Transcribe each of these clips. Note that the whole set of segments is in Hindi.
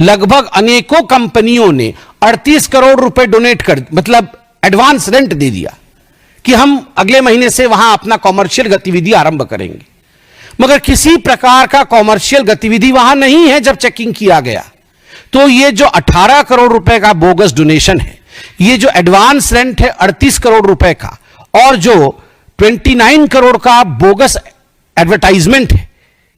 लगभग अनेकों कंपनियों ने 38 करोड़ रुपए डोनेट कर, मतलब एडवांस रेंट दे दिया कि हम अगले महीने से वहां अपना कॉमर्शियल गतिविधि आरंभ करेंगे। मगर किसी प्रकार का कॉमर्शियल गतिविधि वहां नहीं है। जब चेकिंग किया गया तो ये जो 18 करोड़ रुपए का बोगस डोनेशन है, ये जो एडवांस रेंट है 38 करोड़ रुपए का, और जो 29 करोड़ का बोगस एडवर्टाइजमेंट है,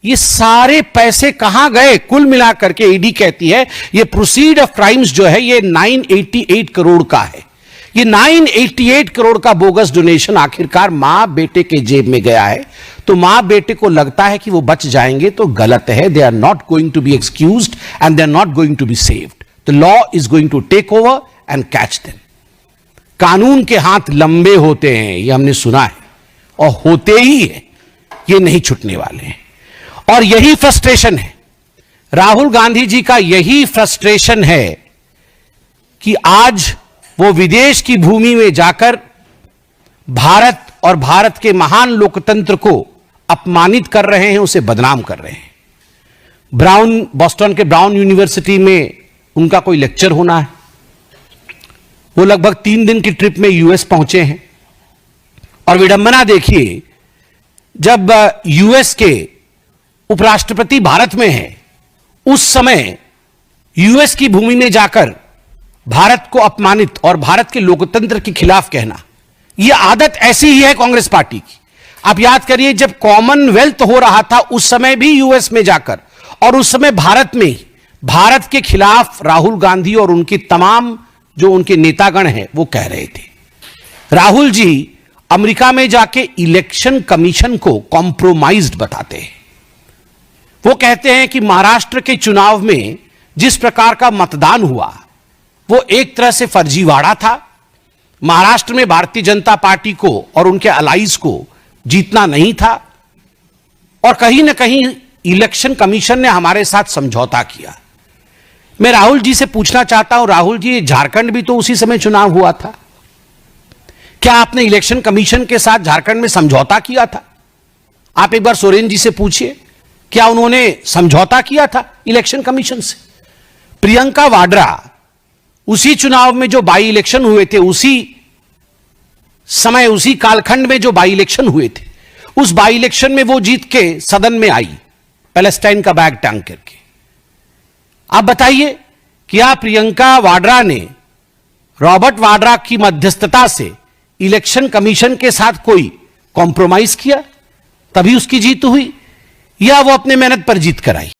ये सारे पैसे कहां गए? कुल मिलाकर के ईडी कहती है ये प्रोसीड ऑफ क्राइम्स जो है ये 988 करोड़ का है। ये 988 करोड़ का बोगस डोनेशन आखिरकार मां बेटे के जेब में गया है। तो मां बेटे को लगता है कि वो बच जाएंगे, तो गलत है। They are not going to be excused and they are not going to be saved. The law is going to take over and catch them. कानून के हाथ लंबे होते हैं, ये हमने सुना है, और होते ही है, ये नहीं छूटने वाले हैं। और यही फ्रस्ट्रेशन है, राहुल गांधी जी का यही फ्रस्ट्रेशन है कि आज वो विदेश की भूमि में जाकर भारत और भारत के महान लोकतंत्र को अपमानित कर रहे हैं, उसे बदनाम कर रहे हैं। बॉस्टन के ब्राउन यूनिवर्सिटी में उनका कोई लेक्चर होना है। वो लगभग 3 दिन की ट्रिप में यूएस पहुंचे हैं। और विडंबना देखिए, जब यूएस के उपराष्ट्रपति भारत में है, उस समय यूएस की भूमि में जाकर भारत को अपमानित और भारत के लोकतंत्र के खिलाफ कहना, यह आदत ऐसी ही है कांग्रेस पार्टी की। आप याद करिए, जब कॉमनवेल्थ हो रहा था उस समय भी यूएस में जाकर, और उस समय भारत में ही भारत के खिलाफ राहुल गांधी और उनकी तमाम जो उनके नेतागण हैं वो कह रहे थे। राहुल जी अमेरिका में जाके इलेक्शन कमीशन को कॉम्प्रोमाइज्ड बताते हैं। वो कहते हैं कि महाराष्ट्र के चुनाव में जिस प्रकार का मतदान हुआ वो एक तरह से फर्जीवाड़ा था। महाराष्ट्र में भारतीय जनता पार्टी को और उनके अलाइज को जीतना नहीं था, और कहीं ना कहीं इलेक्शन कमीशन ने हमारे साथ समझौता किया। मैं राहुल जी से पूछना चाहता हूं, राहुल जी, झारखंड भी तो उसी समय चुनाव हुआ था, क्या आपने इलेक्शन कमीशन के साथ झारखंड में समझौता किया था? आप एक बार सोरेन जी से पूछिए, क्या उन्होंने समझौता किया था इलेक्शन कमीशन से? प्रियंका वाड्रा, उसी चुनाव में जो बाई इलेक्शन हुए थे, उसी समय उसी कालखंड में जो बाई इलेक्शन हुए थे, उस बाई इलेक्शन में वो जीत के सदन में आई पैलेस्टाइन का बैग टांग करके। आप बताइए, क्या प्रियंका वाड्रा ने रॉबर्ट वाड्रा की मध्यस्थता से इलेक्शन कमीशन के साथ कोई कॉम्प्रोमाइज किया तभी उसकी जीत हुई, या वो अपने मेहनत पर जीत कर आई?